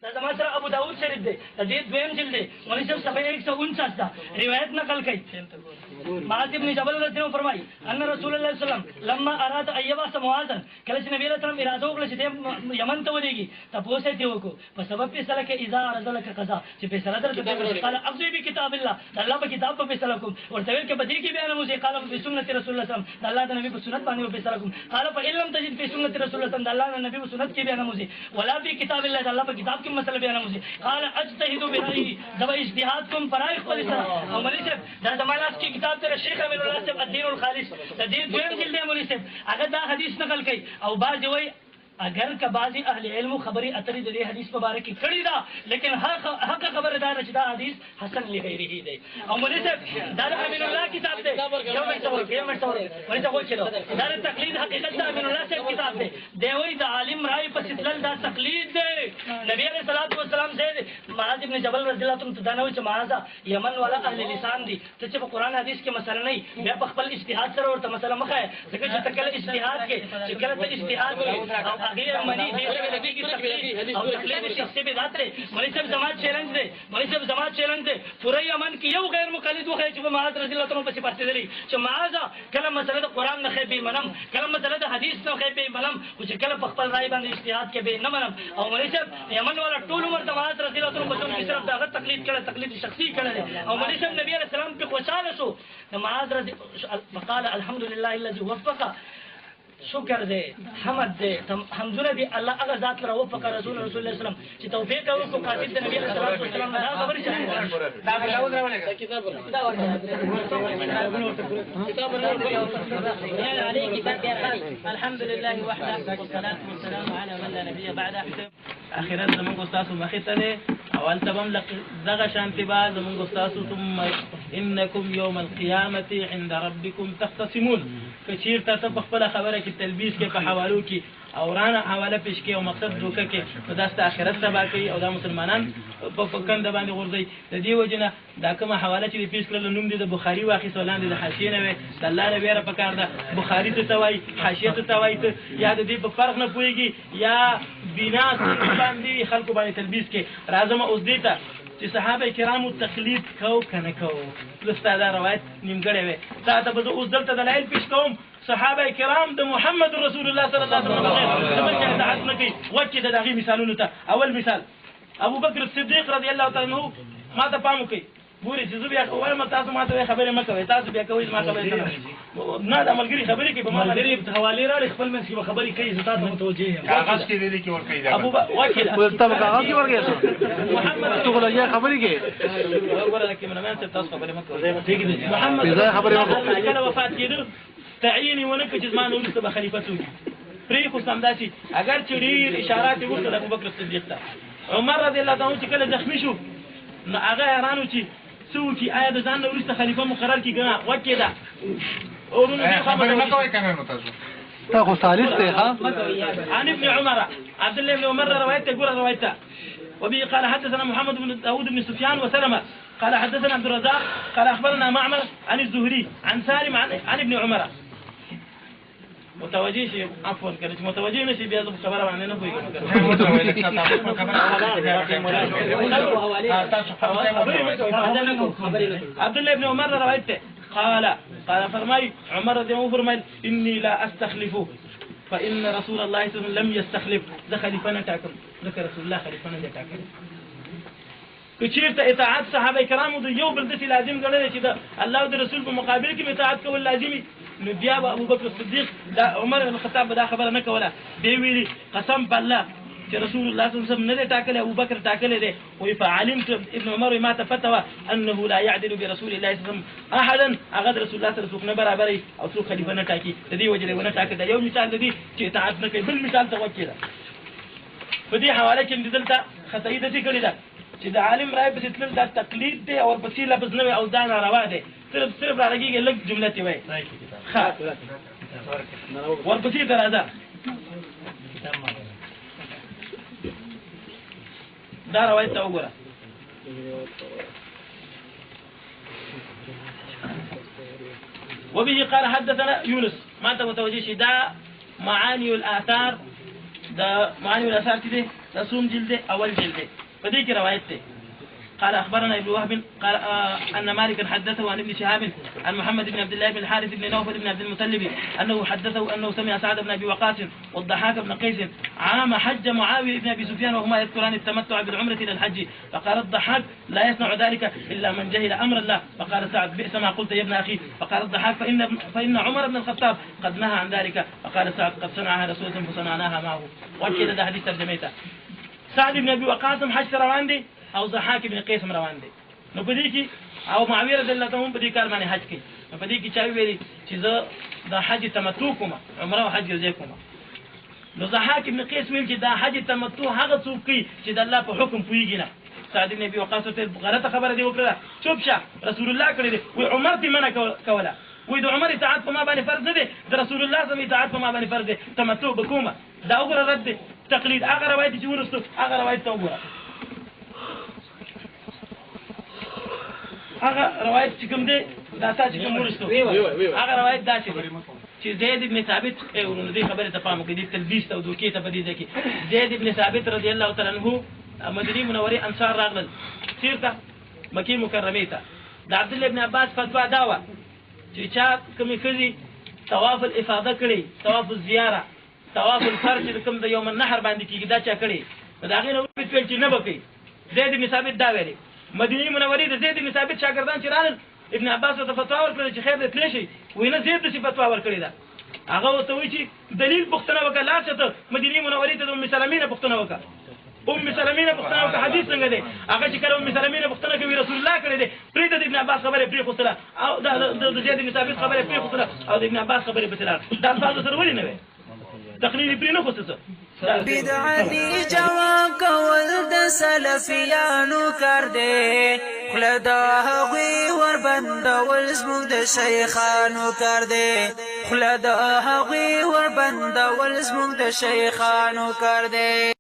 زما سره ابو داود شریف دی د دې دویم جلد دی مولوی صاحب صفحه 149 دا روایت نقل کړي معاذ ابن جبل رضی الله عنه فرمایي ان رسول الله صلی الله علیه وسلم لما اراد ان يبعث معاذا کله چې نبی رسول الله اراده وکړه چې یمن ته ولېږي تاسو ته وکړو په سبب فیصله کې اذا اراد لك قضا چې فیصله درته قال اخذ بكتاب الله الله په کتاب په فیصله کوم ورته ویل کې بدی کې بیان مو قال په سنت رسول الله صلی الله علیه وسلم الله د نبی په سنت باندې فیصله کوم قال فإن لم تجد في سنت رسول الله صلی الله علیه وسلم الله د نبی په سنت کې بیان مو ولا في كتاب الله الله په کتاب کې مسله بیان مو قال اجتهد برأيي دوا اجتهاد کوم فرای خپل سره او مولوی صاحب دا زمانه کې کتاب تر شیخ امین الله صاحب الدین الخالص د دې دویم جلد دی مولوی صاحب هغه دا حدیث نقل کړي او بعض وایي اگر که بعضی اهل علم خبري اترې د دې حدیث په اړه کې کړی دا لیکن حق خبردار چې دا حدیث حسن لغیره دی او مولوی صاحب دا امین الله کتاب دی یو منټ ولې څه وکړو دا تقلید حقیقت د امین الله صاحب کتاب دی دی وایي د عالم رائے په ستلل دا تقلید دی نبی علیہ الصلوۃ والسلام سے معاذ ابن جبل رضی الله عنه دا نو چې معاذ یمن والا اهل لسان دي ته چې په قران حدیث کې مسله نه بیا په خپل اجتهاد سره ورته مسله مخه ځکه چې تکل اجتهاد کې چې کله ته اجتهاد غیر منی دې کې تقلید او تقلید شخصي بدعت دی مولوی صاحب زما چیلنج دی پوره یمن کې یو غیر مقلد وخه چې معاذ رضی الله عنه په صفات دي چې معاذ کله مسله د قران نه خېبي منم کله مسله د حدیث نه خېبي منم او چې کله په خپل رائے باندې اجتهاد کې به نه منم او مولوی صاحب یمن والا ټول عمر د معاذ رضی الله عنه په څون کې صرف دا تقلید کړه تقلید شخصي کړه او مولوی صاحب نبی علیہ السلام په خوشاله شو د معاذ رضی فقال الحمد لله الذي وفق شکر دے حمد دے حمدونه دی الله هغه ذات لره وفق رسول الله صلی الله علیه وسلم چې توفیق او قاتل د نبی صلی الله علیه وسلم دا خبرې چې دا کتاب الحمد لله وحده والصلاه والسلام على من لا نبي بعده اخرت زمون استاد مخته اول تبم دغه شانتی با زمون استاد ثم انکم یوم القیامه عند ربکم تختصمون کچیر ته په خپل خبره کې تلبیس کې په حوالو کې او رانه حواله پیش کې او مقصد دوکه کې په داسته اخرت تبا کوي او دا مسلمانان په فکند باندې غورځي د دې وجنه دا کومه حواله چې پیش کړل نوم دي د بخاری واخی سولان دي د حاشیه نه وي د الله نه ویره پکار ده بخاری ته توای حاشیه ته توای ته یا د دې په فرق نه پويږي یا بنا باندې خلکو باندې تلبیس کې راځم اوس دې ته چې صحابه کرامو تقلید کو کنه کو لسته دا روایت نیمګړې وي تا ته به اوس دلته دلایل پیش کوم صحابه کرام د محمد رسول الله صلی الله علیه وسلم څنګه اطاعت نکي وکړي د هغه مثالونو ته اول مثال ابو بکر الصدیق رضی الله تعالی عنہ ما ته پام کوي ګوري چې زه بیا وایم تاسو ما ته خبرې مکوئ تاسو بیا کوئ ما خبرې نه د عملګری خبرې کوي په ما ملګری حواله را خپل منځ کې خبرې کوي زه تاسو متوجه یم کاغذ کې دې کې ورکړي ابو وکیل تاسو کاغذ کې ورکړي محمد تو غلا خبرې کوي ورته کې من ته تاسو خبرې مکوئ ٹھیک دي محمد خبرې مکوئ کله وفات کېدو تعیین ونه کې چې زما نو ته خلیفہ څوک پری خو سمداسي اگر چې ډیر اشارات وکړه ابو بکر صدیق ته عمر رضی الله عنه چې کله زخمی شو نو هغه حیرانو چې څوک آیا د ځان وروسته خلیفہ مقرر کیږي وکړه دا اورونه خبره نه کوي کنه نو تاسو ثالث ته ها عن ابن عمر عبد الله بن عمر روایت ګور روایت وبه قال حدثنا محمد بن داود بن سفيان وسلمة قال حدثنا عبد الرزاق قال اخبرنا معمر عن الزهري عن سالم عن ابن عمر متوجه شي عفوا كده متوجه نشي بیا خبره باندې نه پوي عبد الله بن عمر روایت قال فرمای عمر رضی الله عنه فرمای اني لا استخلف فان رسول الله صلى الله عليه وسلم لم يستخلف خلیفہ تاکم ذکر رسول الله خلیفہ نه تاکم کچیرته اطاعت صحابه کرامو د یو بل د لازم ګڼل چې د الله او د رسول په مقابل کې اطاعت کول لازمي نو بیا ابو بکر صدیق دا عمر بن الخطاب دا خبره نه کوله دی ویلي قسم بالله چې رسول الله صلی الله علیه وسلم نه ټاکل ابو بکر ټاکل دی او فعلمت ابن عمر ما تفتوى انه لا يعدل برسول الله صلی الله علیه وسلم احدا اغد رسول الله صلی الله علیه وسلم نه برابرې او څو خلیفہ نه ټاکي د دې وجه ونه ټاکل دا یو مثال دی چې اطاعت نه کوي بل مثال ته وکړه په دې حواله کې دلته خطای د ذکر ده چې د عالم رائے په ستل دا تقلید دی او په سی لفظ نه او دا ناروا دی صرف راګیږي لږ جمله تی وای ها ورپسې درازه دا روایت ته وګوره وبه قال حدثنا يونس ما انت متوجه شي دا معاني الاثار دا معاني والآثار دي دا سوم جلد أول جلد فديك روايته. قال أخبرنا ابن وهب قال أن مالكا حدثه عن ابن شهاب عن محمد بن عبد الله بن الحارث بن نوفل بن عبد المطلب أنه حدثه أنه سمع سعد بن أبي وقاص والضحاك بن قيس عام حج معاوية بن أبي سفيان وهما يذكران التمتع بالعمرة إلى الحج، فقال الضحاك لا يصنع ذلك إلا من جهل أمر الله، فقال سعد بئس ما قلت يا ابن أخي، فقال الضحاك فإن عمر بن الخطاب قد نهى عن ذلك، فقال سعد قد صنعها رسول فصنعناها معه. وكذا ده حديث ترجمته. سعد بن أبي وقاص حج روان دي او ضحاك بن قيس روان دي نو پدې کې او معاویه رضی الله تعالی عنہ په دې کار باندې حج کوي. نو په دې کې چا ویلي چې زه د حج تمتع کوم عمره او حج یې کوم. نو ضحاک بن قیس ویل چې دا حج تمتع هغه څوک کوي چې د الله په حکم پوهیږي نه. سعد بن ابي وقاص ته غلطه خبره دی وکړه، چوپ شه رسول الله کړی دی وی عمر دې منع کوله، وی د عمر اطاعت په ما باندې فرض نه دی، د رسول الله صلی الله علیه وسلم اطاعت په ما باندې فرض دی، تمتع بکومه. دا وګوره رد دی تقلید هغه روایت چې ورستو هغه روایت ته وګوره. هغه روایت چې کوم دی دا تا چې کوم ورستو هغه روایت دا چې زید بن ثابت ورونه دې خبره ته پام وکړي، تلبیس او دوکې ته بدی ځکه زید بن ثابت رضی الله تعالی عنہ مدینه منوره انصار راغلل چیرته مکه مکرمه ته. د عبد الله بن عباس فتوا دا و چې چا کومې ښځې طواف الافاضه کړي، طواف الزیاره، طواف الفرج کوم د یوم النحر باندې کېږي دا چا کړي، نو د هغې نه ویل چې نه به کوي. زید بن ثابت دا ویلي. مدینه منورې د زید بن ثابت شاګردان چې رالل ابن عباس ورته فتوا ورکړه چې خیر دې تللی شي، وایي نه زید داسې فتوا ورکړې ده. هغه ورته وایي چې دلیل پوښتنه وکړه، لاړ شه ته مدینې منورې ته د ام سلمې نه پوښتنه وکړه. ام سلمې نه پوښتنه وکړه حدیث څنګه دی، هغه چې کله ام سلمې نه پوښتنه کوي رسول الله کړی دی، پرېږده د ابن عباس خبره یې پرېښودله او د زید بن ثابت خبره یې پرېښودله او د ابن عباس خبرې پسې لاړ. دا الفاظ سره ولې نه وی تقلید پرې نه خوسته. بدعتي جواب کول د سلفیانو کار دی، خوله د هغوی وربندول زموږ د شیخانو کار دی، خوله د هغوی وربندول زموږ د شیخانو کار دی.